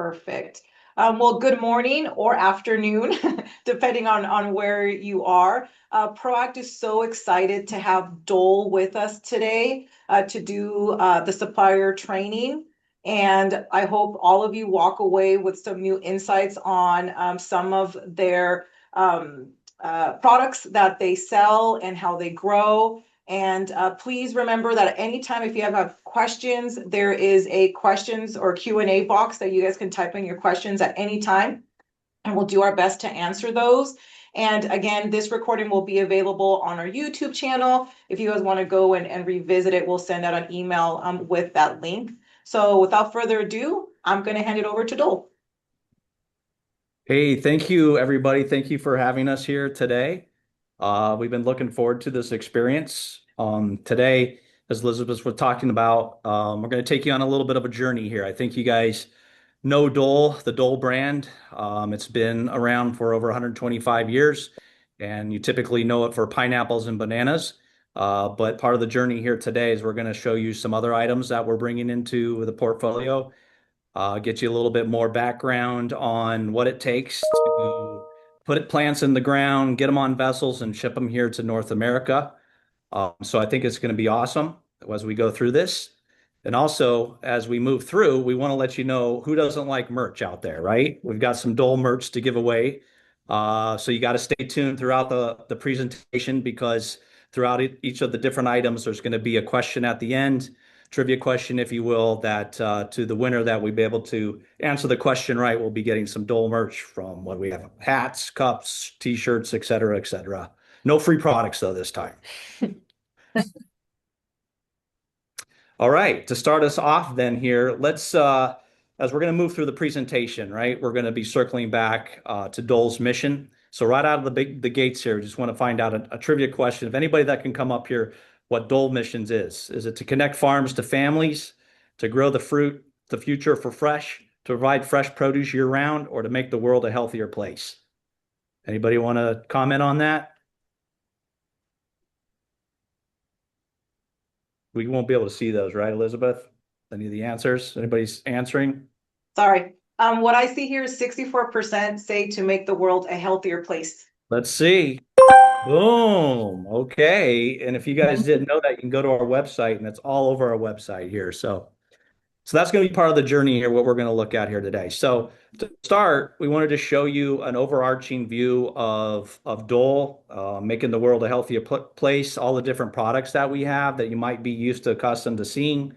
Perfect. Well, good morning or afternoon, depending on where you are. Proact is so excited to have Dole with us today to do the supplier training. And I hope all of you walk away with some new insights on some of their products that they sell and how they grow. And please remember that at any time, if you have questions, there is a questions or Q&A box that you guys can type in your questions at any time, and we'll do our best to answer those. And again, this recording will be available on our YouTube channel. If you guys want to go and revisit it, we'll send out an email with that link. So without further ado, I'm going to hand it over to Dole. Hey, thank you, everybody. Thank you for having us here today. We've been looking forward to this experience. Today, as Elizabeth was talking about, we're going to take you on a little bit of a journey here. I think you guys know Dole, the Dole brand. It's been around for over 125 years, and you typically know it for pineapples and bananas. But part of the journey here today is we're going to show you some other items that we're bringing into the portfolio, get you a little bit more background on what it takes to put plants in the ground, get them on vessels, and ship them here to North America. So I think it's going to be awesome as we go through this. And also, as we move through, we want to let you know who doesn't like merch out there, right? We've got some Dole merch to give away. So you got to stay tuned throughout the presentation, because throughout each of the different items, there's going to be a question at the end, trivia question, if you will, that to the winner that we be able to answer the question right, we'll be getting some Dole merch from what we have: hats, cups, t-shirts, et cetera, et cetera. No free products though this time. All right, to start us off then here, let's as we're going to move through the presentation, right? We're going to be circling back to Dole's mission. So right out of the gates here, we just want to find out a trivia question. If anybody that can come up here, what Dole missions is it to connect farms to families, to grow the fruit, the future for fresh, to provide fresh produce year round, or to make the world a healthier place? Anybody want to comment on that? We won't be able to see those, right, Elizabeth? Any of the answers? Anybody's answering? Sorry. What I see here is 64% say to make the world a healthier place. Let's see. Boom. Okay. And if you guys didn't know that, you can go to our website, and it's all over our website here. So that's going to be part of the journey here, what we're going to look at here today. So to start, we wanted to show you an overarching view of Dole, making the world a healthier place, all the different products that we have that you might be used to, accustomed to seeing.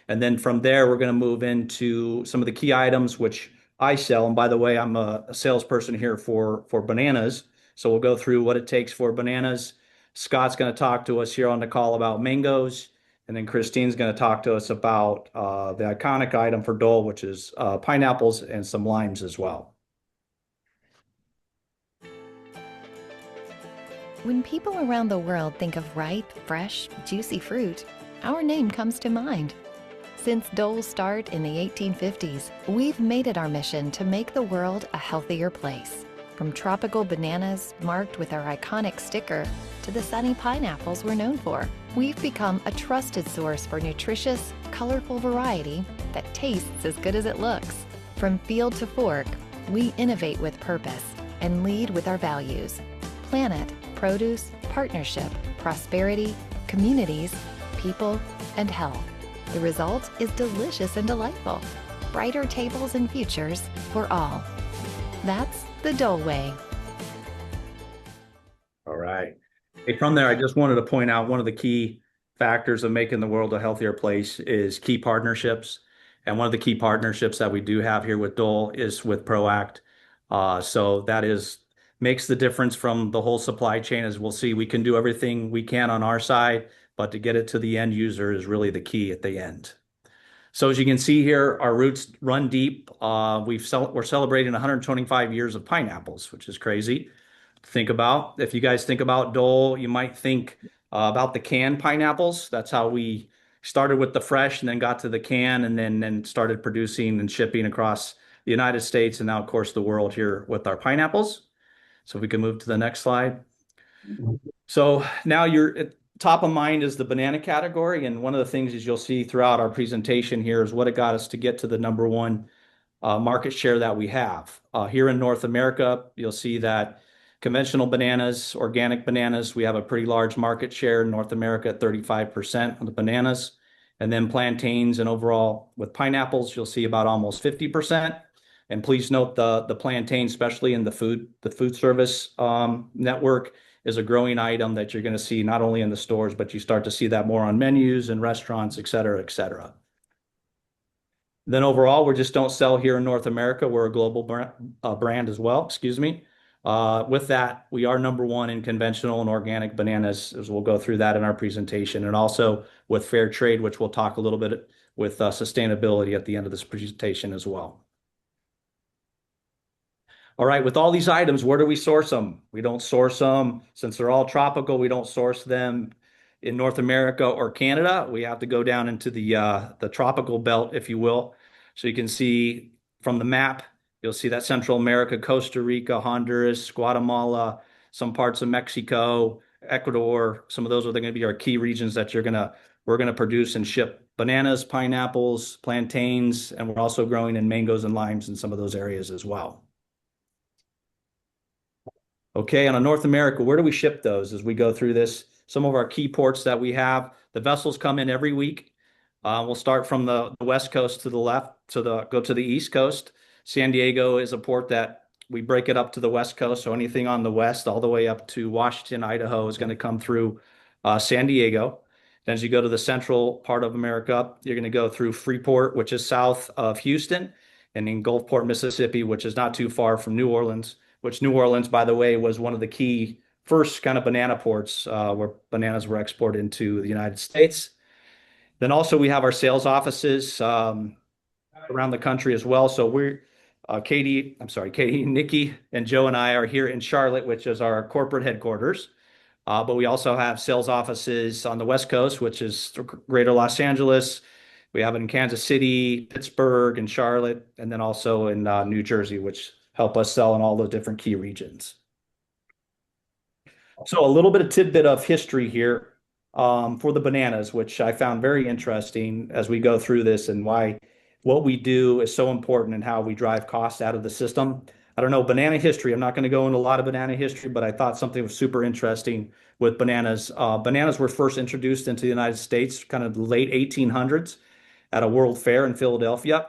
And then from there, we're going to move into some of the key items which I sell. And by the way, I'm a salesperson here for bananas. So we'll go through what it takes for bananas. Scott's going to talk to us here on the call about mangoes. And then Christine's going to talk to us about the iconic item for Dole, which is pineapples and some limes as well. When people around the world think of ripe, fresh, juicy fruit, our name comes to mind. Since Dole's start in the 1850s, we've made it our mission to make the world a healthier place. From tropical bananas marked with our iconic sticker to the sunny pineapples we're known for, we've become a trusted source for nutritious, colorful variety that tastes as good as it looks. From field to fork, we innovate with purpose and lead with our values: planet, produce, partnership, prosperity, communities, people, and health. The result is delicious and delightful. Brighter tables and futures for all. That's the Dole way. All right. Hey, from there, I just wanted to point out one of the key factors of making the world a healthier place is key partnerships. And one of the key partnerships that we do have here with Dole is with Proact. So that makes the difference from the whole supply chain. As we'll see, we can do everything we can on our side, but to get it to the end user is really the key at the end. So as you can see here, our roots run deep. We're celebrating 125 years of pineapples, which is crazy to think about. If you guys think about Dole, you might think about the canned pineapples. That's how we started with the fresh and then got to the can, and then started producing and shipping across the United States and now, of course, the world here with our pineapples. So if we can move to the next slide. So now top of mind is the banana category. And one of the things is you'll see throughout our presentation here is what it got us to get to the number one market share that we have. Here in North America, you'll see that conventional bananas, organic bananas, we have a pretty large market share in North America at 35% of the bananas. And then plantains and overall with pineapples, you'll see about almost 50%. And please note the plantain, especially in the food service network, is a growing item that you're going to see not only in the stores, but you start to see that more on menus and restaurants, et cetera, et cetera. Then overall, we just don't sell here in North America. We're a global brand as well, excuse me. With that, we are number one in conventional and organic bananas, as we'll go through that in our presentation, and also with fair trade, which we'll talk a little bit with sustainability at the end of this presentation as well. All right, with all these items, where do we source them? We don't source them, since they're all tropical, we don't source them in North America or Canada. We have to go down into the tropical belt, if you will. So you can see from the map, you'll see that Central America, Costa Rica, Honduras, Guatemala, some parts of Mexico, Ecuador. Some of those are going to be our key regions that we're going to produce and ship bananas, pineapples, plantains, and we're also growing in mangoes and limes in some of those areas as well. Okay, on North America, where do we ship those as we go through this? Some of our key ports that we have, the vessels come in every week. We'll start from the West Coast to the left, go to the East Coast. San Diego is a port that we break it up to the West Coast, so anything on the west all the way up to Washington, Idaho is going to come through San Diego. Then as you go to the central part of America, you're going to go through Freeport, which is south of Houston, and in Gulfport, Mississippi, which is not too far from New Orleans, which New Orleans, by the way, was one of the key first kind of banana ports where bananas were exported into the United States. Then also we have our sales offices around the country as well. So Katie, Nikki, and Joe and I are here in Charlotte, which is our corporate headquarters. But we also have sales offices on the West Coast, which is Greater Los Angeles. We have it in Kansas City, Pittsburgh, and Charlotte, and then also in New Jersey, which help us sell in all the different key regions. So a little bit of tidbit of history here for the bananas, which I found very interesting as we go through this and why what we do is so important and how we drive costs out of the system. I don't know, banana history. I'm not going to go into a lot of banana history, but I thought something was super interesting with bananas. Bananas were first introduced into the United States kind of the late 1800s at a World Fair in Philadelphia.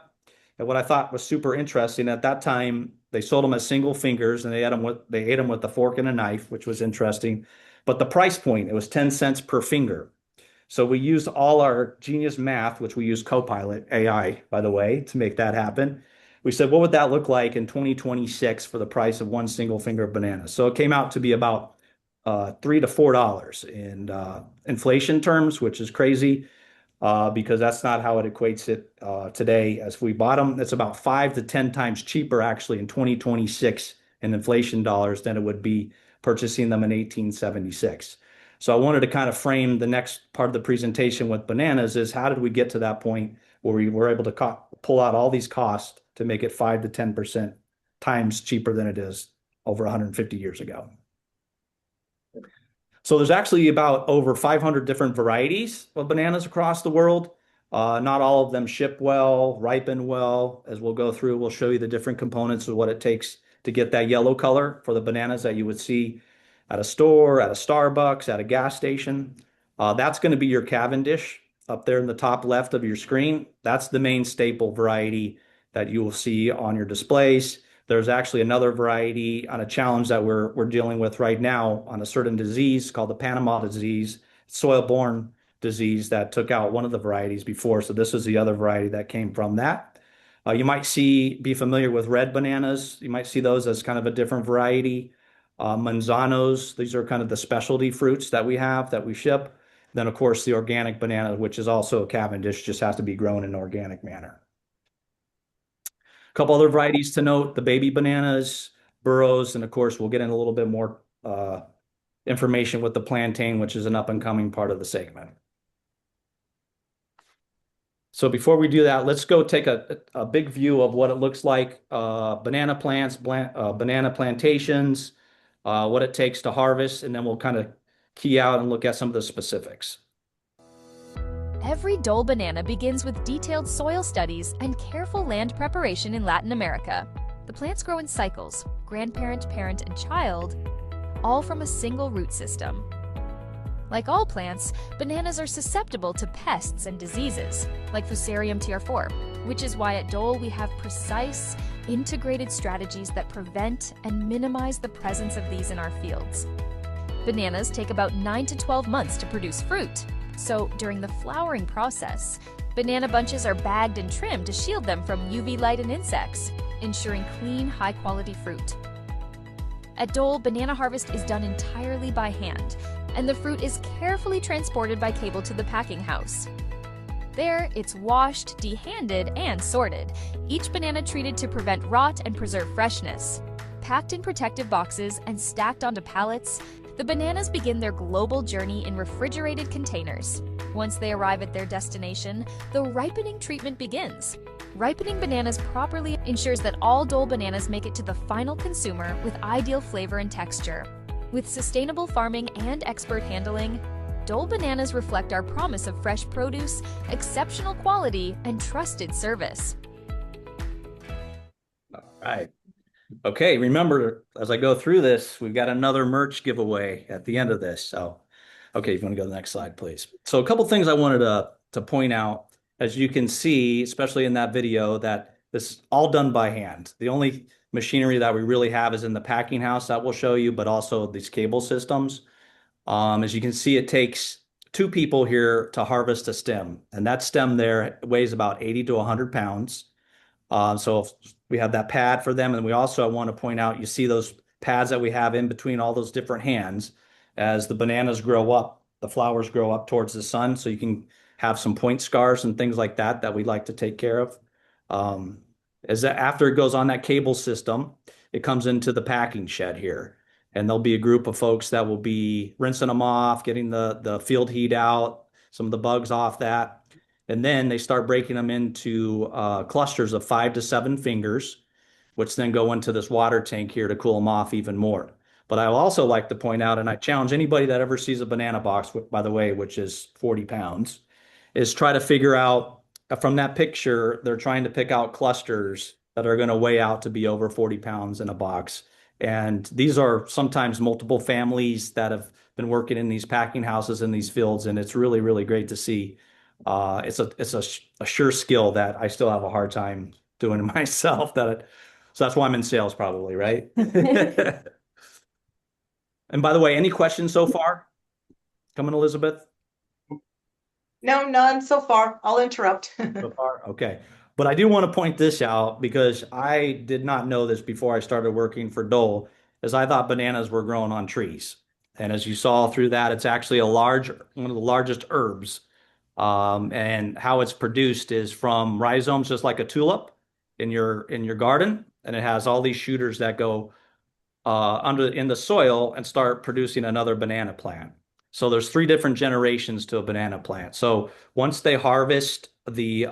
And what I thought was super interesting, at that time, they sold them as single fingers and they ate them with a fork and a knife, which was interesting. But the price point, it was 10 cents per finger. So we used all our genius math, which we use Copilot AI, by the way, to make that happen. We said, what would that look like in 2026 for the price of one single finger of banana? So it came out to be about $3 to $4 in inflation terms, which is crazy because that's not how it equates it today. As we bought them, it's about 5 to 10 times cheaper actually in 2026 in inflation dollars than it would be purchasing them in 1876. So I wanted to kind of frame the next part of the presentation with bananas is how did we get to that point where we were able to pull out all these costs to make it 5 to 10% times cheaper than it is over 150 years ago. So there's actually about over 500 different varieties of bananas across the world. Not all of them ship well, ripen well. As we'll go through, we'll show you the different components of what it takes to get that yellow color for the bananas that you would see at a store, at a Starbucks, at a gas station. That's going to be your Cavendish up there in the top left of your screen. That's the main staple variety that you will see on your displays. There's actually another variety on a challenge that we're dealing with right now on a certain disease called the Panama disease, soil-borne disease that took out one of the varieties before. So this is the other variety that came from that. You might be familiar with red bananas. You might see those as kind of a different variety. Manzanos, these are kind of the specialty fruits that we have that we ship. Then, of course, the organic banana, which is also a Cavendish, just has to be grown in an organic manner. A couple other varieties to note, the baby bananas, burros, and of course, we'll get in a little bit more information with the plantain, which is an up-and-coming part of the segment. So before we do that, let's go take a big view of what it looks like, banana plants, banana plantations, what it takes to harvest, and then we'll kind of key out and look at some of the specifics. Every Dole banana begins with detailed soil studies and careful land preparation in Latin America. The plants grow in cycles, grandparent, parent, and child, all from a single root system. Like all plants, bananas are susceptible to pests and diseases, like Fusarium TR4, which is why at Dole we have precise, integrated strategies that prevent and minimize the presence of these in our fields. Bananas take about 9 to 12 months to produce fruit, so during the flowering process, banana bunches are bagged and trimmed to shield them from UV light and insects, ensuring clean, high-quality fruit. At Dole, banana harvest is done entirely by hand, and the fruit is carefully transported by cable to the packing house. There, it's washed, dehanded, and sorted, each banana treated to prevent rot and preserve freshness. Packed in protective boxes and stacked onto pallets, the bananas begin their global journey in refrigerated containers. Once they arrive at their destination, the ripening treatment begins. Ripening bananas properly ensures that all Dole bananas make it to the final consumer with ideal flavor and texture. With sustainable farming and expert handling, Dole bananas reflect our promise of fresh produce, exceptional quality, and trusted service. All right. Okay, remember, as I go through this, we've got another merch giveaway at the end of this. So, okay, if you want to go to the next slide, please. So a couple things I wanted to point out. As you can see, especially in that video, that this is all done by hand. The only machinery that we really have is in the packing house that we'll show you, but also these cable systems. As you can see, it takes 2 people here to harvest a stem, and that stem there weighs about 80 to 100 pounds. So we have that pad for them. And we also, I want to point out, you see those pads that we have in between all those different hands. As the bananas grow up, the flowers grow up towards the sun, so you can have some point scars and things like that that we like to take care of. As that after it goes on that cable system, it comes into the packing shed here. And there'll be a group of folks that will be rinsing them off, getting the field heat out, some of the bugs off that. And then they start breaking them into clusters of 5 to 7 fingers, which then go into this water tank here to cool them off even more. But I also like to point out, and I challenge anybody that ever sees a banana box, by the way, which is 40 pounds, is try to figure out from that picture, they're trying to pick out clusters that are going to weigh out to be over 40 pounds in a box. And these are sometimes multiple families that have been working in these packing houses in these fields. And it's really, really great to see. It's a sure skill that I still have a hard time doing myself. So that's why I'm in sales probably, right? And by the way, any questions so far? Coming, Elizabeth? No, none so far. I'll interrupt. So far? Okay. But I do want to point this out because I did not know this before I started working for Dole, as I thought bananas were grown on trees. And as you saw through that, it's actually one of the largest herbs. And how it's produced is from rhizomes, just like a tulip in your garden. And it has all these shooters that go in the soil and start producing another banana plant. So there's 3 different generations to a banana plant. So once they harvest the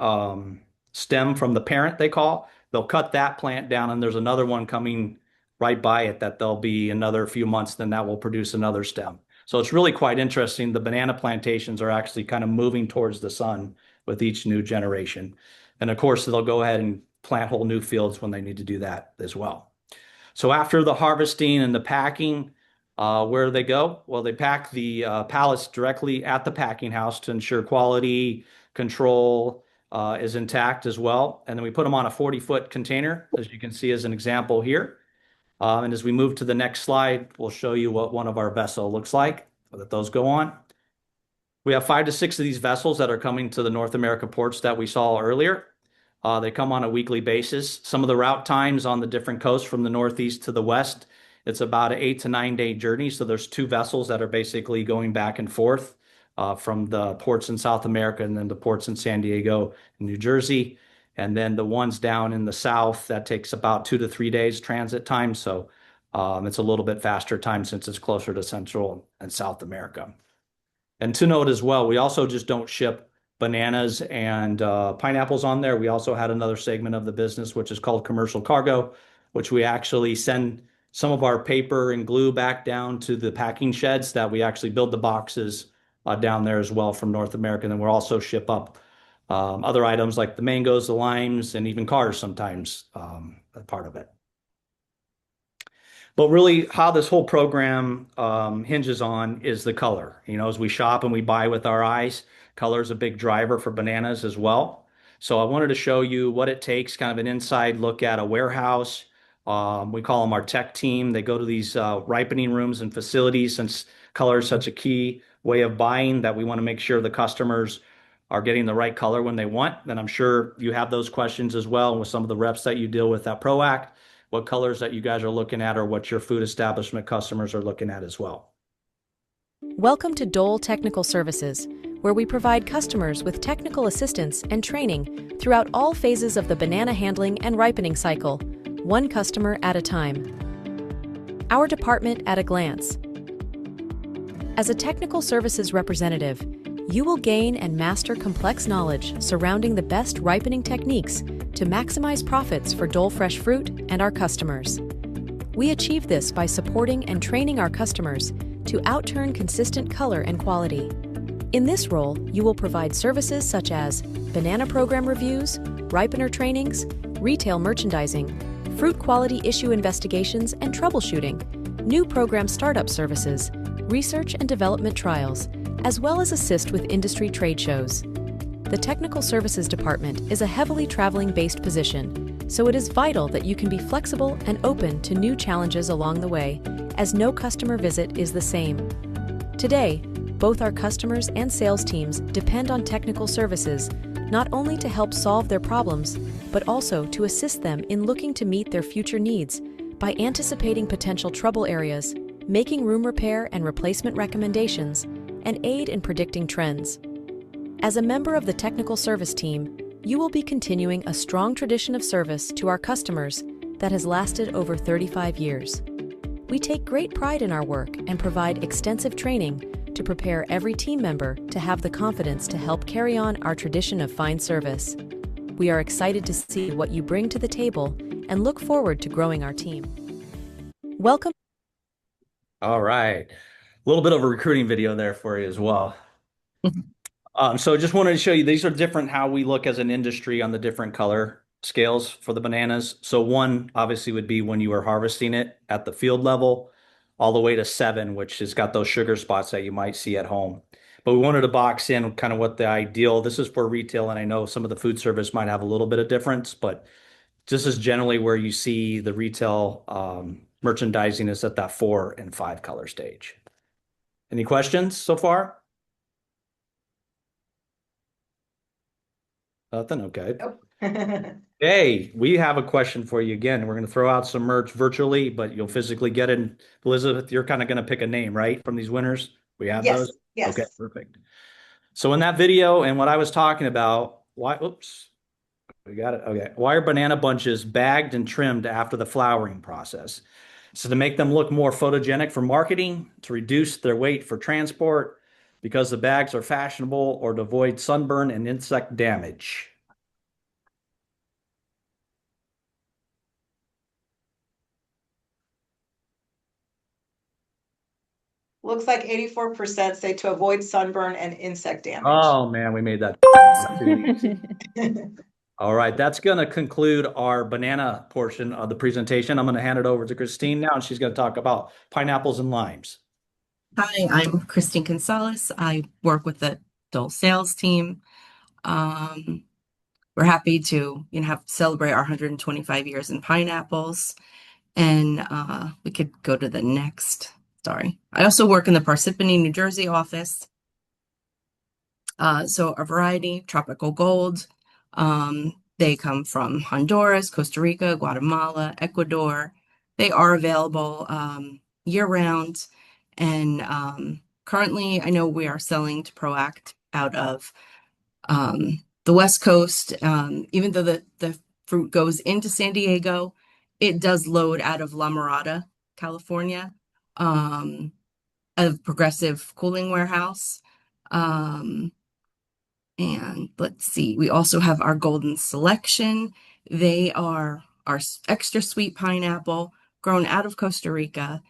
stem from the parent, they'll cut that plant down, and there's another one coming right by it that there'll be another few months, then that will produce another stem. So it's really quite interesting. The banana plantations are actually kind of moving towards the sun with each new generation. And of course, they'll go ahead and plant whole new fields when they need to do that as well. So after the harvesting and the packing, where do they go? Well, they pack the pallets directly at the packing house to ensure quality control is intact as well. And then we put them on a 40-foot container, as you can see as an example here. And as we move to the next slide, we'll show you what one of our vessel looks like, that those go on. We have 5 to 6 of these vessels that are coming to the North America ports that we saw earlier. They come on a weekly basis. Some of the route times on the different coasts from the Northeast to the West, it's about an 8 to 9 day journey. So there's 2 vessels that are basically going back and forth from the ports in South America and then the ports in San Diego and New Jersey. And then the ones down in the South, that takes about 2 to 3 days transit time. So it's a little bit faster time since it's closer to Central and South America. And to note as well, we also just don't ship bananas and pineapples on there. We also had another segment of the business, which is called commercial cargo, which we actually send some of our paper and glue back down to the packing sheds that we actually build the boxes down there as well from North America. And then we'll also ship up other items like the mangoes, the limes, and even cars sometimes, a part of it. But really, how this whole program hinges on is the color. You know, as we shop and we buy with our eyes, color is a big driver for bananas as well. So I wanted to show you what it takes, kind of an inside look at a warehouse. We call them our tech team. They go to these ripening rooms and facilities, since color is such a key way of buying, that we want to make sure the customers are getting the right color when they want. And I'm sure you have those questions as well with some of the reps that you deal with at ProAct, what colors that you guys are looking at, or what your food establishment customers are looking at as well. Welcome to Dole Technical Services, where we provide customers with technical assistance and training throughout all phases of the banana handling and ripening cycle, one customer at a time. Our department at a glance. As a technical services representative, you will gain and master complex knowledge surrounding the best ripening techniques to maximize profits for Dole Fresh Fruit and our customers. We achieve this by supporting and training our customers to outturn consistent color and quality. In this role, you will provide services such as banana program reviews, ripener trainings, retail merchandising, fruit quality issue investigations and troubleshooting, new program startup services, research and development trials, as well as assist with industry trade shows. The Technical Services Department is a heavily traveling-based position, so it is vital that you can be flexible and open to new challenges along the way, as no customer visit is the same. Today, both our customers and sales teams depend on technical services, not only to help solve their problems, but also to assist them in looking to meet their future needs by anticipating potential trouble areas, making room repair and replacement recommendations, and aid in predicting trends. As a member of the technical service team, you will be continuing a strong tradition of service to our customers that has lasted over 35 years. We take great pride in our work and provide extensive training to prepare every team member to have the confidence to help carry on our tradition of fine service. We are excited to see what you bring to the table and look forward to growing our team. Welcome. All right. A little bit of a recruiting video there for you as well. So just wanted to show you, these are different how we look as an industry on the different color scales for the bananas. So 1 obviously would be when you are harvesting it at the field level, all the way to 7, which has got those sugar spots that you might see at home. But we wanted to box in kind of what the ideal, this is for retail, and I know some of the food service might have a little bit of difference, but this is generally where you see the retail merchandising is at that 4 and 5 color stage. Any questions so far? Nothing? Okay. Nope. Hey, we have a question for you again. We're going to throw out some merch virtually, but you'll physically get it. Elizabeth, you're kind of going to pick a name, right, from these winners? We have Yes, those? yes. Okay, perfect. So in that video and what I was talking about, oops, we got it. Okay. Why are banana bunches bagged and trimmed after the flowering process? So to make them look more photogenic for marketing, to reduce their weight for transport, because the bags are fashionable, or to avoid sunburn and insect damage. Looks like 84% say to avoid sunburn and insect damage. Oh man, we made that. All right, that's going to conclude our banana portion of the presentation. I'm going to hand it over to Christine now, and she's going to talk about pineapples and limes. Hi, I'm Christine Gonzalez. I work with the Dole sales team. We're happy to, celebrate our 125 years in pineapples. And we could go to the next. Sorry. I also work in the Parsippany, New Jersey office. So a variety, tropical gold. They come from Honduras, Costa Rica, Guatemala, Ecuador. They are available year-round. And currently, I know we are selling to ProAct out of the West Coast. Even though the fruit goes into San Diego, it does load out of La Mirada, California, a progressive cooling warehouse. And let's see, we also have our Golden Selection. They are our extra sweet pineapple grown out of Costa Rica.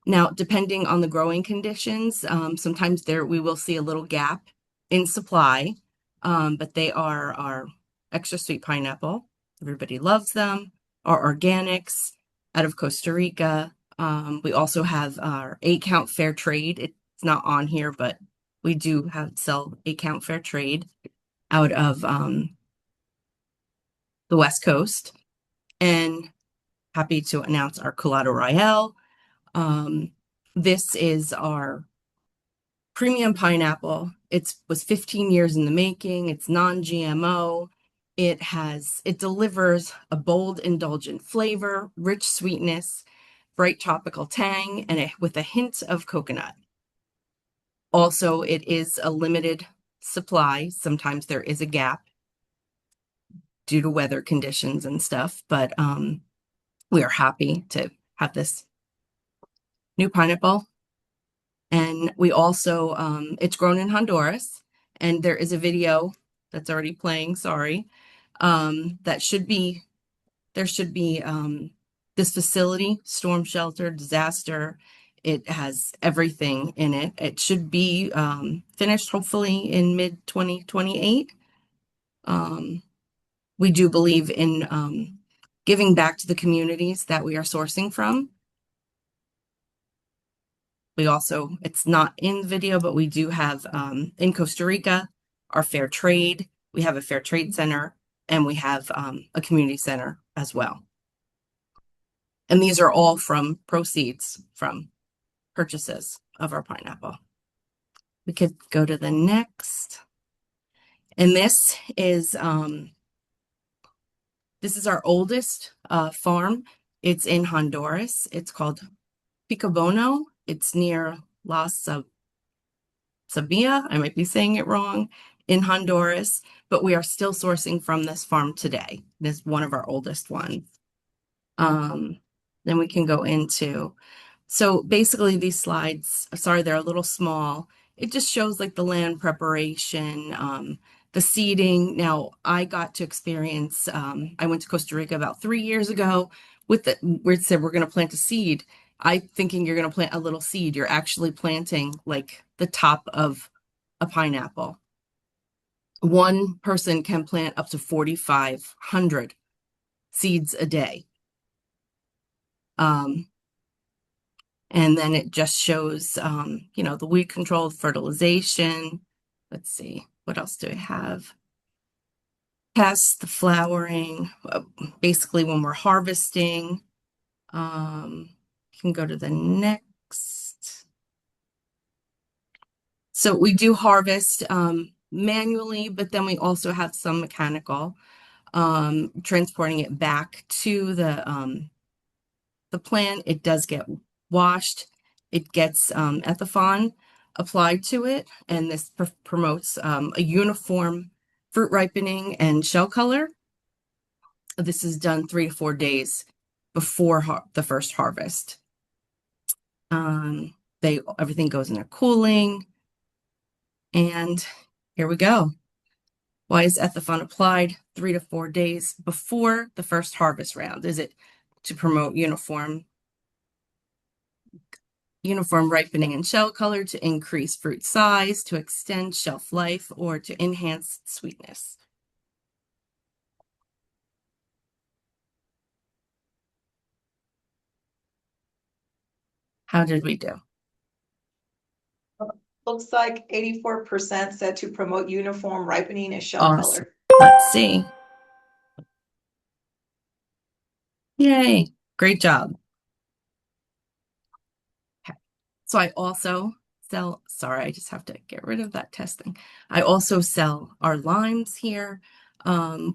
Now, depending on the growing conditions, sometimes we will see a little gap in supply, but they are our extra sweet pineapple. Everybody loves them. Our organics out of Costa Rica. We also have our 8-count fair trade. It's not on here, but we do sell 8-count fair trade out of the West Coast. And happy to announce our Colado Royale. This is our premium pineapple. It was 15 years in the making. It's non-GMO. It delivers a bold, indulgent flavor, rich sweetness, bright tropical tang, and with a hint of coconut. Also, it is a limited supply. Sometimes there is a gap due to weather conditions and stuff, but we are happy to have this new pineapple. And we also, it's grown in Honduras, and there is a video that's already playing, sorry, there should be this facility, storm shelter, disaster. It has everything in it. It should be finished hopefully in mid-2028. We do believe in giving back to the communities that we are sourcing from. We also, it's not in the video, but we do have in Costa Rica, our fair trade. We have a fair trade center, and we have a community center as well. And these are all from proceeds from purchases of our pineapple. We could go to the next. And this is our oldest farm. It's in Honduras. It's called Picabono. It's near La Sabia. I might be saying it wrong, in Honduras, but we are still sourcing from this farm today. This is one of our oldest ones. Then we can go into, so basically these slides, sorry, they're a little small. It just shows like the land preparation, the seeding. Now I got to experience, I went to Costa Rica about 3 years ago where it said we're going to plant a seed. Thinking you're going to plant a little seed. You're actually planting like the top of a pineapple. One person can plant up to 4,500 seeds a day. And then it just shows, the weed control, fertilization. Let's see, what else do I have? Pests, the flowering, basically when we're harvesting. Can go to the next. So we do harvest manually, but then we also have some mechanical, transporting it back to the plant. It does get washed. It gets Ethafon applied to it, and this promotes a uniform fruit ripening and shell color. This is done 3 to 4 days before the first harvest. Everything goes into cooling, and here we go. Why is Ethafon applied 3 to 4 days before the first harvest round? Is it to promote uniform ripening and shell color, to increase fruit size, to extend shelf life, or to enhance sweetness? How did we do? Looks like 84% said to promote uniform ripening and shell Awesome. color. Let's see. Yay, great job. Okay. So I also sell, sorry, I just have to get rid of that testing. I also sell our limes here.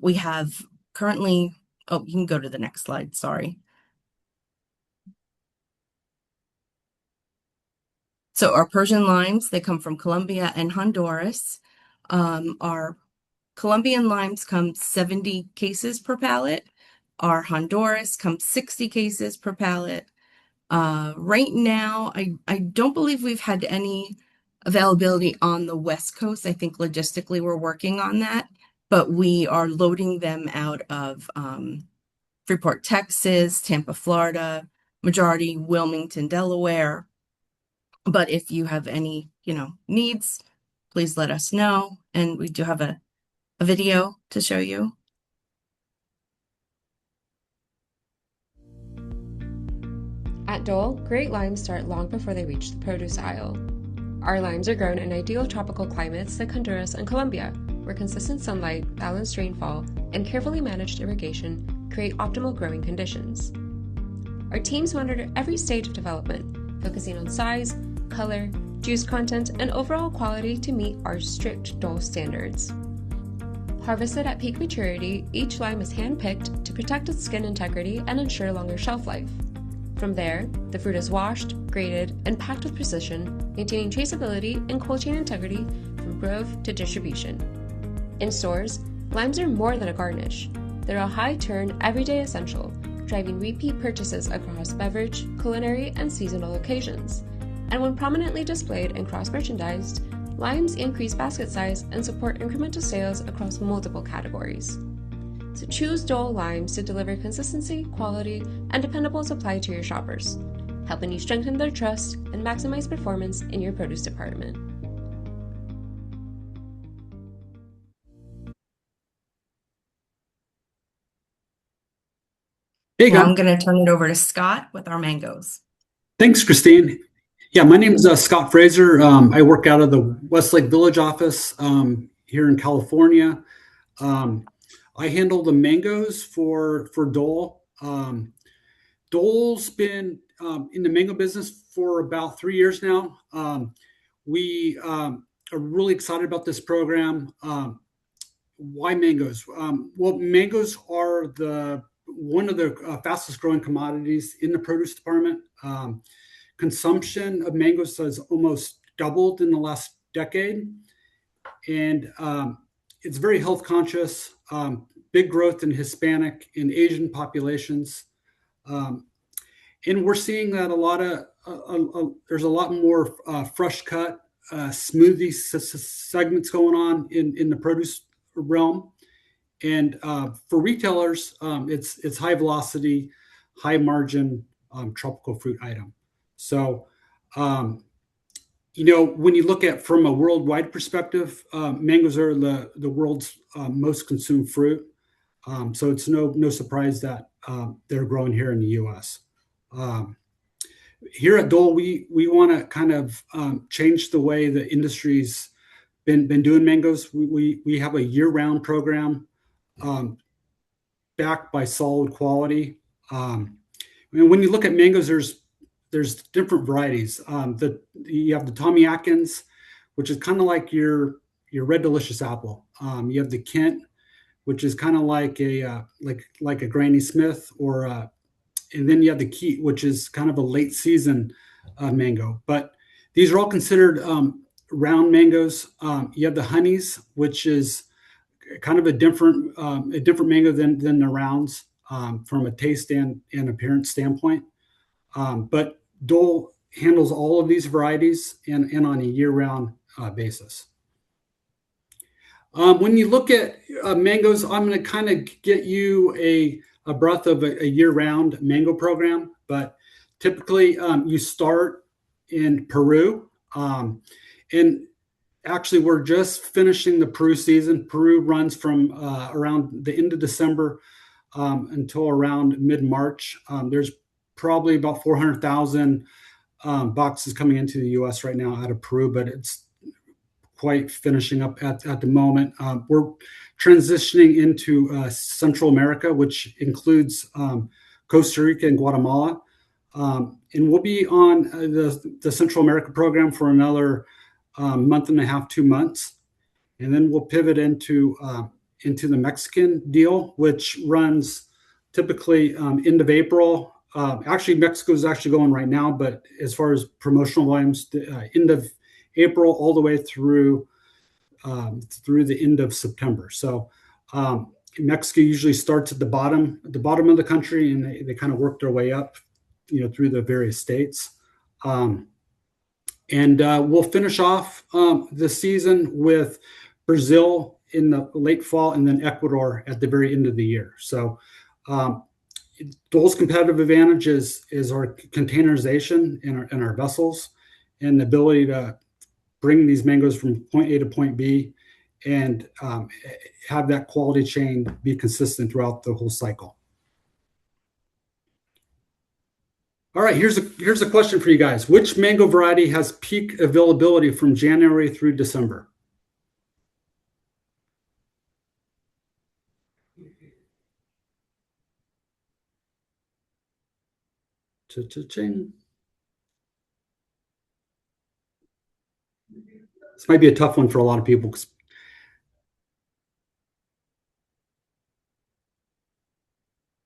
We have currently, oh, you can go to the next slide, sorry. So our Persian limes, they come from Colombia and Honduras. Our Colombian limes come 70 cases per pallet. Our Honduras come 60 cases per pallet. Right now, I don't believe we've had any availability on the West Coast. I think logistically we're working on that, but we are loading them out of Freeport, Texas, Tampa, Florida, majority Wilmington, Delaware. But if you have any, needs, please let us know. And we do have a video to show you. At Dole, great limes start long before they reach the produce aisle. Our limes are grown in ideal tropical climates like Honduras and Colombia, where consistent sunlight, balanced rainfall, and carefully managed irrigation create optimal growing conditions. Our teams monitor every stage of development, focusing on size, color, juice content, and overall quality to meet our strict Dole standards. Harvested at peak maturity, each lime is hand-picked to protect its skin integrity and ensure longer shelf life. From there, the fruit is washed, graded, and packed with precision, maintaining traceability and cold chain integrity from grove to distribution. In stores, limes are more than a garnish. They're a high-turn, everyday essential, driving repeat purchases across beverage, culinary, and seasonal occasions. And when prominently displayed and cross-merchandised, limes increase basket size and support incremental sales across multiple categories. So choose Dole limes to deliver consistency, quality, and dependable supply to your shoppers, helping you strengthen their trust and maximize performance in your produce department. Hey, Now guys. I'm going to turn it over to Scott with our mangoes. Thanks, Christine. Yeah, my name is Scott Fraser. I work out of the Westlake Village office here in California. I handle the mangoes for Dole. Dole's been in the mango business for about 3 years now. We are really excited about this program. Why mangoes? Well, mangoes are one of the fastest growing commodities in the produce department. Consumption of mangoes has almost doubled in the last decade, and it's very health conscious. Big growth in Hispanic and Asian populations, and we're seeing that there's a lot more fresh cut smoothie segments going on in the produce realm. And for retailers, it's high velocity, high margin tropical fruit item. So, when you look at from a worldwide perspective, mangoes are the world's most consumed fruit. So it's no surprise that they're growing here in the U.S. Here at Dole, we want to kind of change the way the industry's been doing mangoes. We have a year-round program backed by solid quality. When you look at mangoes, there's different varieties. You have the Tommy Atkins, which is kind of like your red delicious apple. You have the Kent, which is kind of like a Granny Smith, and then you have the Keat, which is kind of a late season mango. But these are all considered round mangoes. You have the Honeys, which is kind of a different mango than the rounds from a taste and appearance standpoint. But Dole handles all of these varieties and on a year-round basis. When you look at mangoes, I'm going to kind of get you a breadth of a year-round mango program, but typically you start in Peru. And actually, we're just finishing the Peru season. Peru runs from around the end of December until around mid-March. There's probably about 400,000 boxes coming into the U.S. right now out of Peru, but it's quite finishing up at the moment. We're transitioning into Central America, which includes Costa Rica and Guatemala. And we'll be on the Central America program for another month and a half, 2 months. And then we'll pivot into the Mexican deal, which runs typically end of April. Actually, Mexico is actually going right now, but as far as promotional volumes, end of April all the way through the end of September. So Mexico usually starts at the bottom of the country, and they kind of work their way up, through the various states. And we'll finish off the season with Brazil in the late fall, and then Ecuador at the very end of the year. So Dole's competitive advantage is our containerization in our vessels and the ability to bring these mangoes from point A to point B and have that quality chain be consistent throughout the whole cycle. All right, here's a question for you guys. Which mango variety has peak availability from January through December? Cha-cha-ching. This might be a tough one for a lot of people.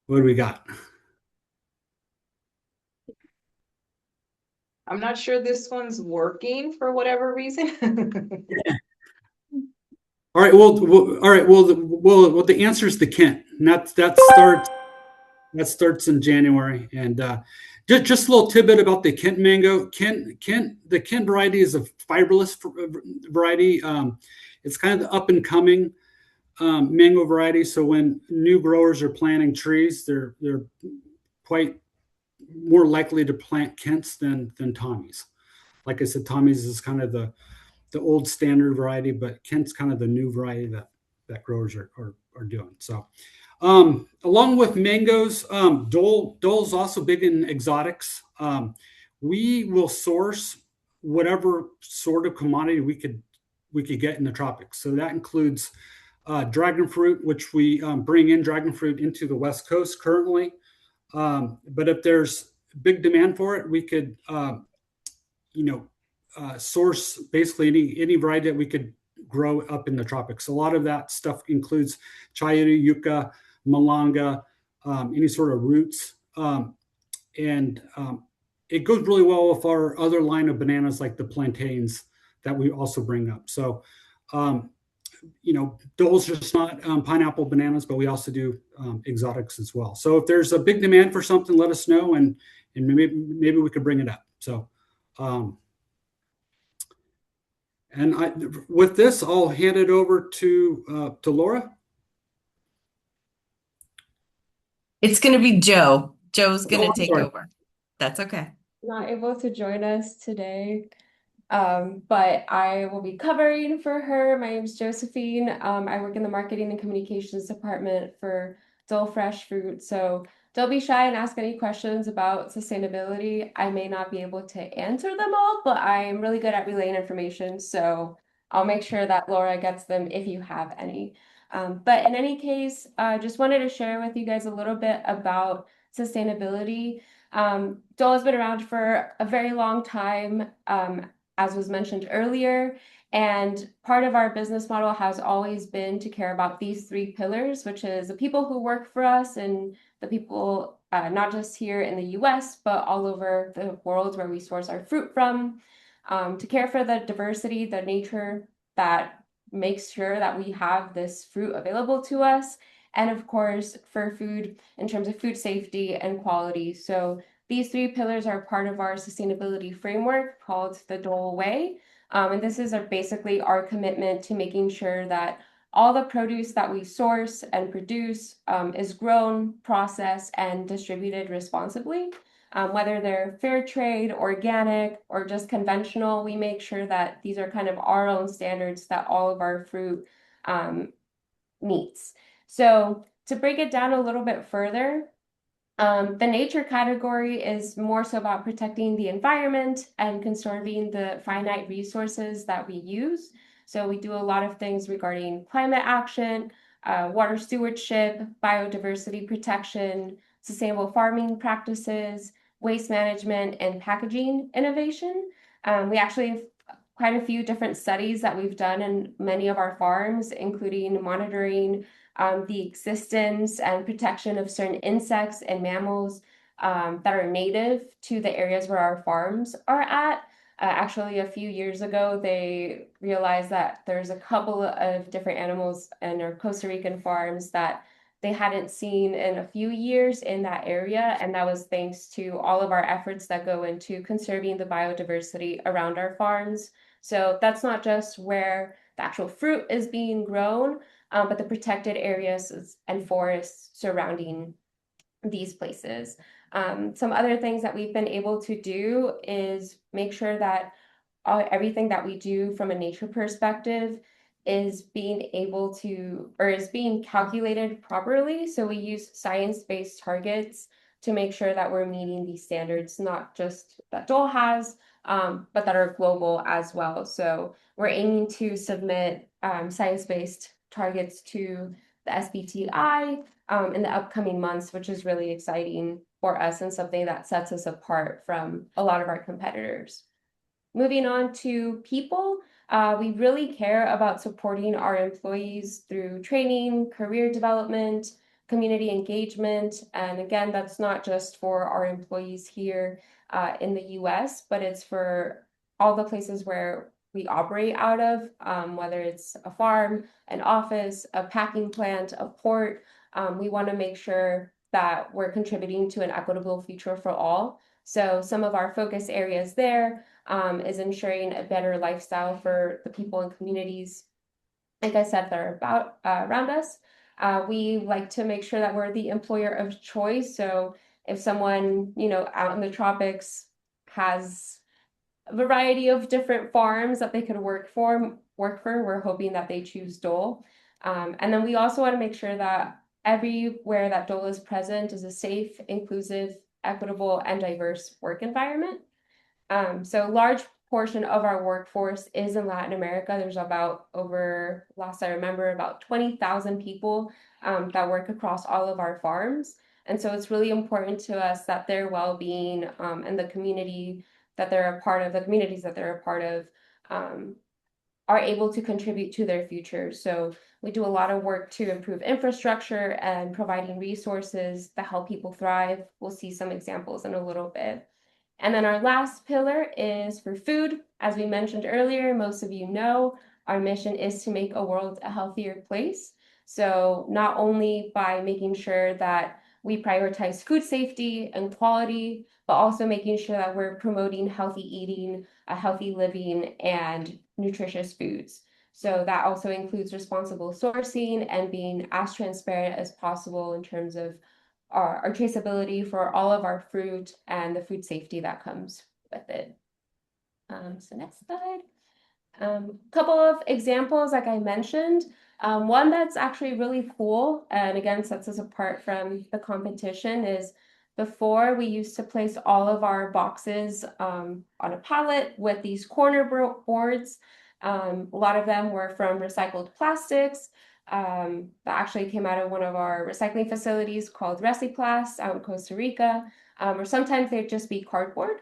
What do we got? I'm not sure this one's working for whatever reason. All right. All right. Well, the answer is the Kent, and that starts in January. And just a little tidbit about the Kent mango. The Kent variety is a fibrous variety. It's kind of the up and coming mango variety. So when new growers are planting trees, they're quite more likely to plant Kents than Tommies. Like I said, Tommies is kind of the old standard variety, but Kent's kind of the new variety that growers are doing. So along with mangoes, Dole's also big in exotics. We will source whatever sort of commodity we could get in the tropics. So that includes dragon fruit, which we bring in dragon fruit into the West Coast currently. But if there's big demand for it, we could, source basically any variety that we could grow up in the tropics. A lot of that stuff includes chayote, yucca, malanga, any sort of roots. And it goes really well with our other line of bananas like the plantains that we also bring up. So, Dole's just not pineapple bananas, but we also do exotics as well. So if there's a big demand for something, let us know, and maybe we could bring it up. So, with this, I'll hand it over to Laura. It's going to be Joe. Joe's going to take over. That's okay. Not able to join us today, but I will be covering for her. My name is Josephine. I work in the marketing and communications department for Dole Fresh Fruit. So don't be shy and ask any questions about sustainability. I may not be able to answer them all, but I'm really good at relaying information. So I'll make sure that Laura gets them if you have any. But in any case, just wanted to share with you guys a little bit about sustainability. Dole has been around for a very long time, as was mentioned earlier, and part of our business model has always been to care about these three pillars, which is the people who work for us and the people not just here in the US, but all over the world where we source our fruit from, to care for the diversity, the nature that makes sure that we have this fruit available to us, and of course for food in terms of food safety and quality. So these three pillars are part of our sustainability framework called the Dole Way. And this is basically our commitment to making sure that all the produce that we source and produce is grown, processed, and distributed responsibly. Whether they're fair trade, organic, or just conventional, we make sure that these are kind of our own standards that all of our fruit meets. So to break it down a little bit further, the nature category is more so about protecting the environment and conserving the finite resources that we use. So we do a lot of things regarding climate action, water stewardship, biodiversity protection, sustainable farming practices, waste management, and packaging innovation. We actually have quite a few different studies that we've done in many of our farms, including monitoring the existence and protection of certain insects and mammals that are native to the areas where our farms are at. Actually, a few years ago, they realized that there's a couple of different animals in our Costa Rican farms that they hadn't seen in a few years in that area. And that was thanks to all of our efforts that go into conserving the biodiversity around our farms. So that's not just where the actual fruit is being grown, but the protected areas and forests surrounding these places. Some other things that we've been able to do is make sure that everything that we do from a nature perspective is being able to, or is being calculated properly. So we use science-based targets to make sure that we're meeting these standards, not just that Dole has, but that are global as well. So we're aiming to submit science-based targets to the SBTI in the upcoming months, which is really exciting for us and something that sets us apart from a lot of our competitors. Moving on to people, we really care about supporting our employees through training, career development, community engagement. And again, that's not just for our employees here in the US, but it's for all the places where we operate out of, whether it's a farm, an office, a packing plant, a port. We want to make sure that we're contributing to an equitable future for all. So some of our focus areas there is ensuring a better lifestyle for the people and communities, like I said, that are about around us. We like to make sure that we're the employer of choice. So if someone, out in the tropics has a variety of different farms that they could work for, we're hoping that they choose Dole. And then we also want to make sure that everywhere that Dole is present is a safe, inclusive, equitable, and diverse work environment. So a large portion of our workforce is in Latin America. There's last I remember, about 20,000 people that work across all of our farms. And so it's really important to us that their well-being and the communities that they're a part of are able to contribute to their future. So we do a lot of work to improve infrastructure and providing resources that help people thrive. We'll see some examples in a little bit. And then our last pillar is for food. As we mentioned earlier, most of you know, our mission is to make a world a healthier place. So not only by making sure that we prioritize food safety and quality, but also making sure that we're promoting healthy eating, a healthy living, and nutritious foods. So that also includes responsible sourcing and being as transparent as possible in terms of our traceability for all of our fruit and the food safety that comes with it. So next slide. Couple of examples, like I mentioned. One that's actually really cool and again sets us apart from the competition is before we used to place all of our boxes on a pallet with these corner boards. A lot of them were from recycled plastics. That actually came out of one of our recycling facilities called Reciplast out in Costa Rica, or sometimes they'd just be cardboard.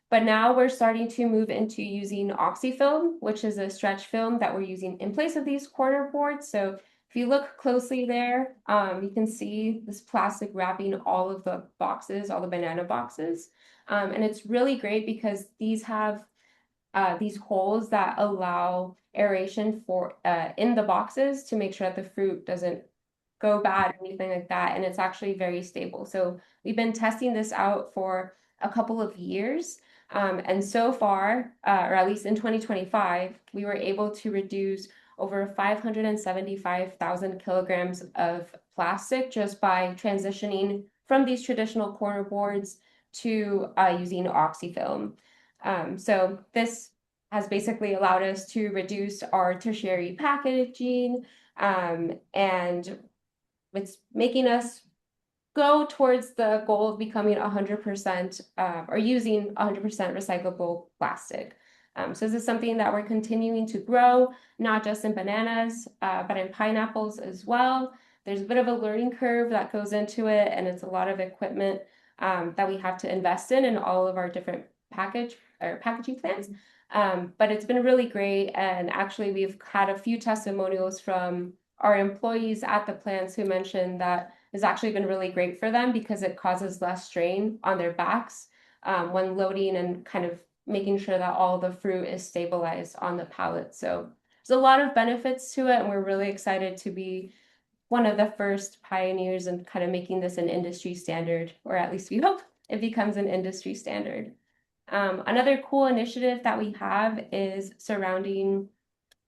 But now we're starting to move into using oxyfilm, which is a stretch film that we're using in place of these corner boards. So if you look closely there, you can see this plastic wrapping all of the boxes, all the banana boxes. And it's really great because these have these holes that allow aeration for in the boxes to make sure that the fruit doesn't go bad or anything like that. And it's actually very stable. So we've been testing this out for a couple of years. And so far, or at least in 2025, we were able to reduce over 575,000 kilograms of plastic just by transitioning from these traditional corner boards to using oxyfilm. So this has basically allowed us to reduce our tertiary packaging, and it's making us go towards the goal of becoming 100% or using 100% recyclable plastic. So this is something that we're continuing to grow, not just in bananas, but in pineapples as well. There's a bit of a learning curve that goes into it, and it's a lot of equipment that we have to invest in all of our different packaging plants. But it's been really great, and actually we've had a few testimonials from our employees at the plants who mentioned that it's actually been really great for them because it causes less strain on their backs when loading and kind of making sure that all the fruit is stabilized on the pallet. So there's a lot of benefits to it, and we're really excited to be one of the first pioneers in kind of making this an industry standard, or at least we hope it becomes an industry standard. Another cool initiative that we have is surrounding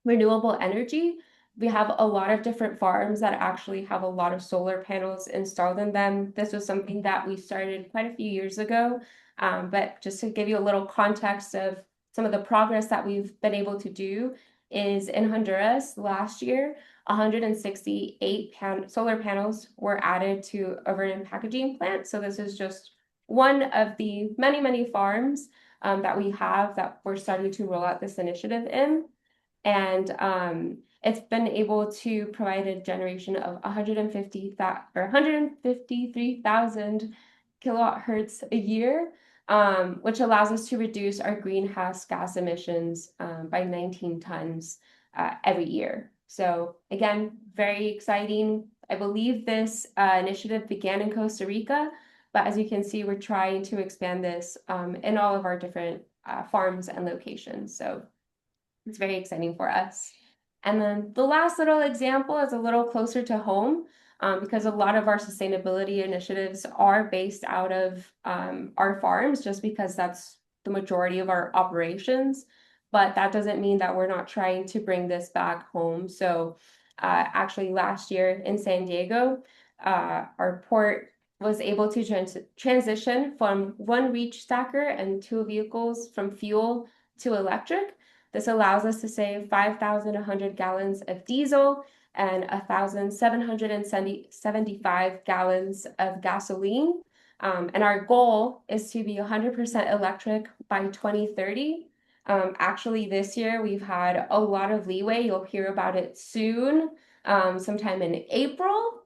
renewable energy. We have a lot of different farms that actually have a lot of solar panels installed in them. This was something that we started quite a few years ago. But just to give you a little context of some of the progress that we've been able to do is in Honduras last year, 168 solar panels were added to a vernon packaging plant. So this is just one of the many, many farms that we have that we're starting to roll out this initiative in. And it's been able to provide a generation of 153,000 kilowatt hertz a year, which allows us to reduce our greenhouse gas emissions by 19 tons every year. So again, very exciting. I believe this initiative began in Costa Rica, but as you can see, we're trying to expand this in all of our different farms and locations. So it's very exciting for us. And then the last little example is a little closer to home because a lot of our sustainability initiatives are based out of our farms just because that's the majority of our operations. But that doesn't mean that we're not trying to bring this back home. So actually last year in San Diego, our port was able to transition from one reach stacker and 2 vehicles from fuel to electric. This allows us to save 5,100 gallons of diesel and 1,775 gallons of gasoline. And our goal is to be 100% electric by 2030. Actually, this year we've had a lot of leeway. You'll hear about it soon, sometime in April.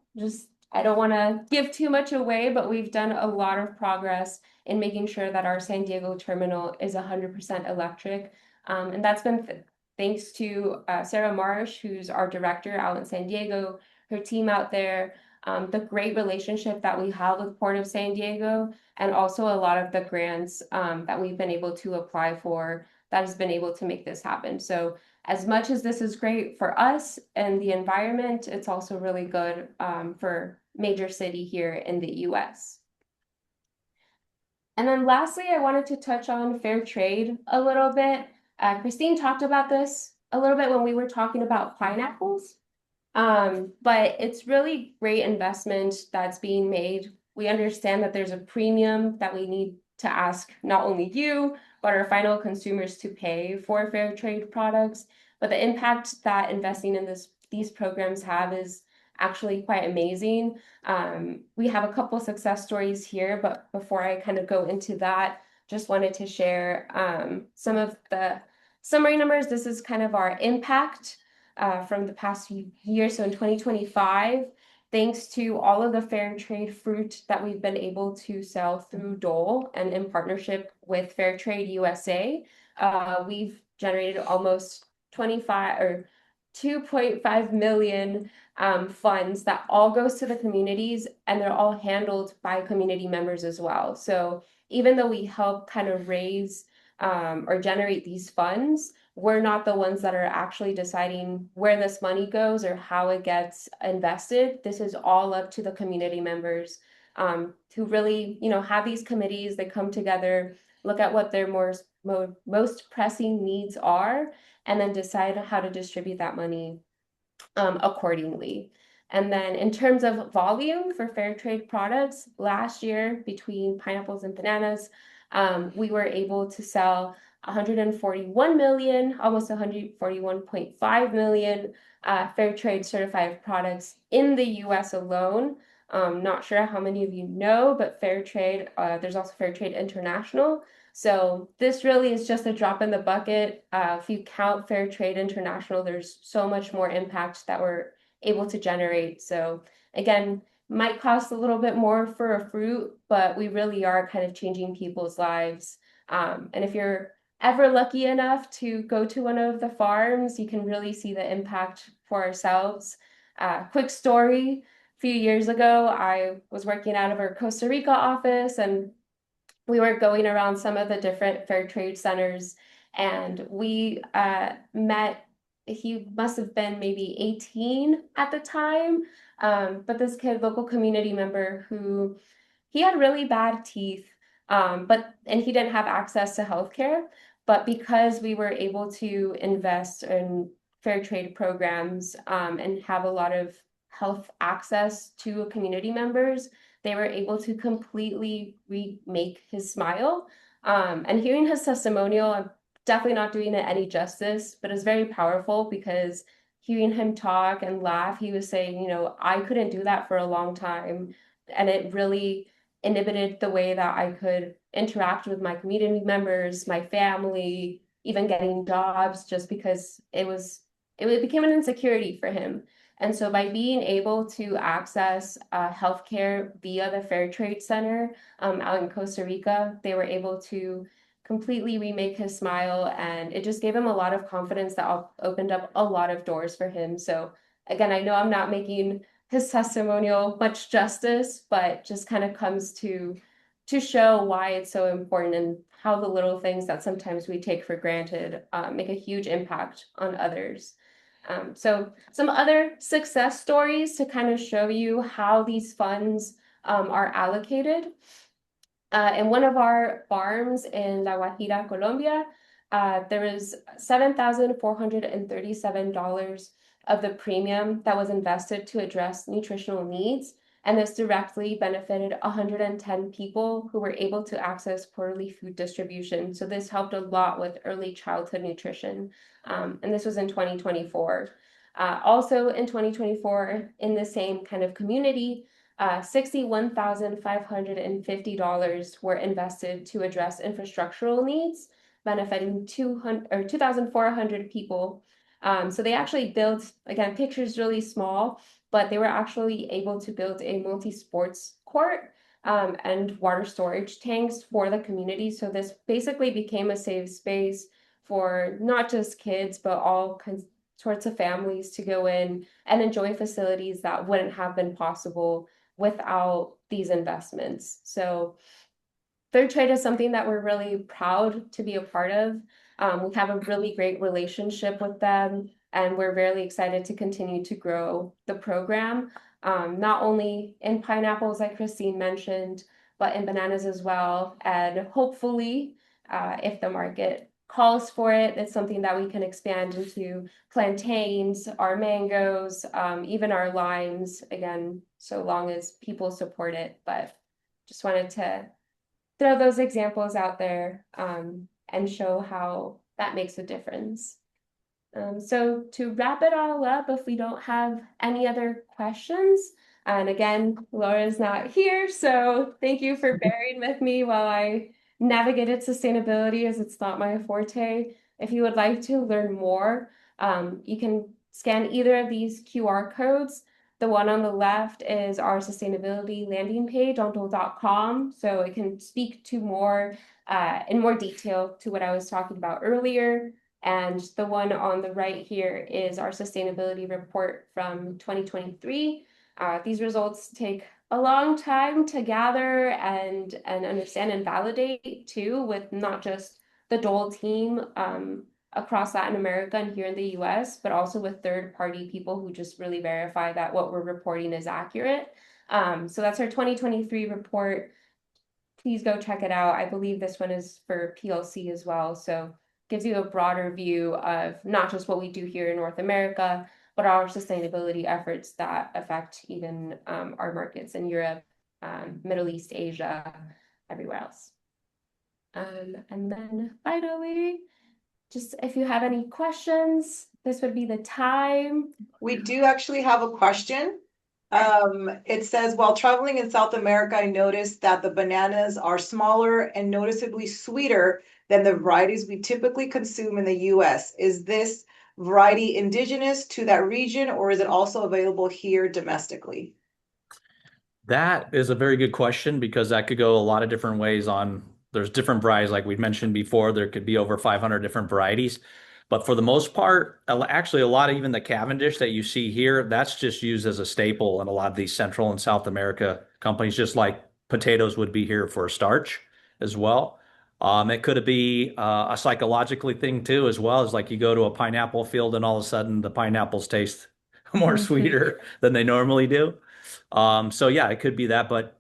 I don't want to give too much away, but we've done a lot of progress in making sure that our San Diego terminal is 100% electric. And that's been thanks to Sarah Marsh, who's our director out in San Diego, her team out there, the great relationship that we have with Port of San Diego, and also a lot of the grants that we've been able to apply for that has been able to make this happen. So as much as this is great for us and the environment, it's also really good for major city here in the US. And then lastly, I wanted to touch on fair trade a little bit. Christine talked about this a little bit when we were talking about pineapples, but it's really great investment that's being made. We understand that there's a premium that we need to ask not only you, but our final consumers to pay for fair trade products. But the impact that investing in these programs have is actually quite amazing. We have a couple success stories here, but before I kind of go into that, just wanted to share some of the summary numbers. This is kind of our impact from the past few years. So in 2025, thanks to all of the fair trade fruit that we've been able to sell through Dole and in partnership with Fair Trade USA, we've generated almost 2.5 million funds that all goes to the communities, and they're all handled by community members as well. So even though we help kind of raise or generate these funds, we're not the ones that are actually deciding where this money goes or how it gets invested. This is all up to the community members who really, have these committees. They come together, look at what their most pressing needs are, and then decide how to distribute that money accordingly. And then in terms of volume for fair trade products, last year between pineapples and bananas, we were able to sell 141 million, almost 141.5 million fair trade certified products in the US alone. Not sure how many of you know, but fair trade, there's also Fair Trade International. So this really is just a drop in the bucket. If you count Fair Trade International, there's so much more impact that we're able to generate. So again, might cost a little bit more for a fruit, but we really are kind of changing people's lives. And if you're ever lucky enough to go to one of the farms, you can really see the impact for ourselves. Quick story, a few years ago, I was working out of our Costa Rica office, and we were going around some of the different fair trade centers, and we met, he must have been maybe 18 at the time, but this kid, local community member, who he had really bad teeth, and he didn't have access to healthcare. But because we were able to invest in fair trade programs and have a lot of health access to community members, they were able to completely remake his smile. And hearing his testimonial, I'm definitely not doing it any justice, but it's very powerful because hearing him talk and laugh, he was saying, you know, I couldn't do that for a long time. And it really inhibited the way that I could interact with my community members, my family, even getting jobs, just because it became an insecurity for him. And so by being able to access healthcare via the Fair Trade Center out in Costa Rica, they were able to completely remake his smile, and it just gave him a lot of confidence that opened up a lot of doors for him. So again, I know I'm not making his testimonial much justice, but just kind of comes to show why it's so important and how the little things that sometimes we take for granted make a huge impact on others. So some other success stories to kind of show you how these funds are allocated. In one of our farms in La Guajira, Colombia, there was $7,437 of the premium that was invested to address nutritional needs. And this directly benefited 110 people who were able to access quarterly food distribution. So this helped a lot with early childhood nutrition. And this was in 2024. Also in 2024, in the same kind of community, $61,550 were invested to address infrastructural needs, benefiting 2,400 people. So they actually built, again, pictures really small, but they were actually able to build a multi-sports court and water storage tanks for the community. So this basically became a safe space for not just kids, but all sorts of families to go in and enjoy facilities that wouldn't have been possible without these investments. So Fair Trade is something that we're really proud to be a part of. We have a really great relationship with them, and we're really excited to continue to grow the program, not only in pineapples, like Christine mentioned, but in bananas as well. And hopefully, if the market calls for it, it's something that we can expand into plantains, our mangoes, even our limes, again, so long as people support it. But just wanted to throw those examples out there and show how that makes a difference. So to wrap it all up, if we don't have any other questions, and again, Laura's not here, so thank you for bearing with me while I navigated sustainability, as it's not my forte. If you would like to learn more, you can scan either of these QR codes. The one on the left is our sustainability landing page on dole.com, so it can speak to more in more detail to what I was talking about earlier. And the one on the right here is our sustainability report from 2023. These results take a long time to gather and understand and validate too, with not just the Dole team across Latin America and here in the US, but also with third-party people who just really verify that what we're reporting is accurate. So that's our 2023 report. Please go check it out. I believe this one is for PLC as well. So gives you a broader view of not just what we do here in North America, but our sustainability efforts that affect even our markets in Europe, Middle East, Asia, everywhere else. And then finally, just if you have any questions, this would be the time. We do actually have a question. It says, while traveling in South America, I noticed that the bananas are smaller and noticeably sweeter than the varieties we typically consume in the US. Is this variety indigenous to that region, or is it also available here domestically? That is a very good question because that could go a lot of different ways there's different varieties, like we mentioned before, there could be over 500 different varieties. But for the most part, actually a lot of even the Cavendish that you see here, that's just used as a staple in a lot of these Central and South America companies, just like potatoes would be here for starch as well. It could be a psychologically thing too, as well as like you go to a pineapple field and all of a sudden the pineapples taste more sweeter than they normally do. So yeah, it could be that, but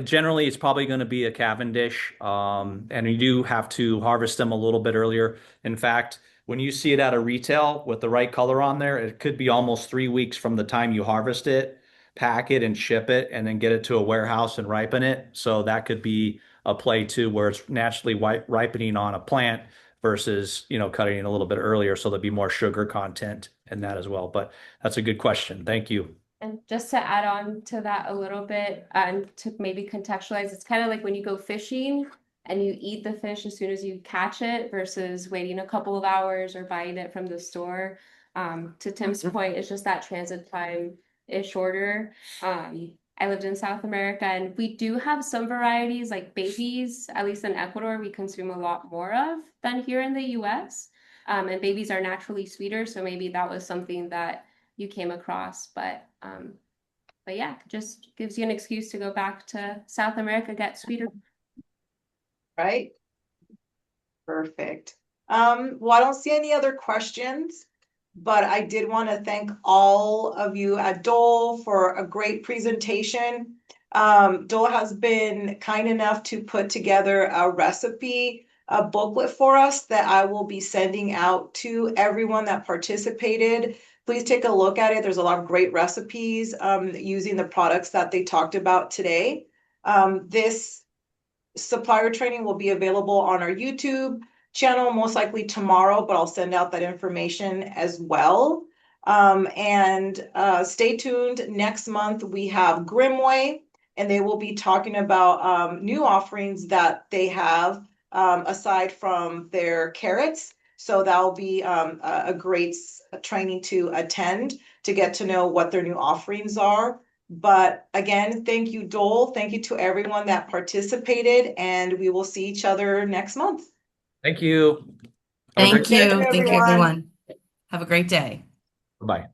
generally it's probably going to be a Cavendish, and you do have to harvest them a little bit earlier. In fact, when you see it at a retail with the right color on there, it could be almost 3 weeks from the time you harvest it, pack it and ship it, and then get it to a warehouse and ripen it. So that could be a play too, where it's naturally ripening on a plant versus, cutting it a little bit earlier. So there'll be more sugar content in that as well. But that's a good question. Thank you. And just to add on to that a little bit, and to maybe contextualize, it's kind of like when you go fishing and you eat the fish as soon as you catch it versus waiting a couple of hours or buying it from the store. To Tim's point, it's just that transit time is shorter. I lived in South America, and we do have some varieties like babies, at least in Ecuador, we consume a lot more of than here in the US. And babies are naturally sweeter, so maybe that was something that you came across. But yeah, just gives you an excuse to go back to South America, get sweeter. Right? Perfect. Well, I don't see any other questions, but I did want to thank all of you at Dole for a great presentation. Dole has been kind enough to put together a recipe, a booklet for us that I will be sending out to everyone that participated. Please take a look at it. There's a lot of great recipes using the products that they talked about today. This supplier training will be available on our YouTube channel, most likely tomorrow, but I'll send out that information as well. And stay tuned. Next month, we have Grimway, and they will be talking about new offerings that they have aside from their carrots. So that'll be a great training to attend to get to know what their new offerings are. But again, thank you, Dole. Thank you to everyone that participated, and we will see each other next month. Thank you. Thank you. Thank you, Thank you, everyone. everyone. Have a great day. Bye.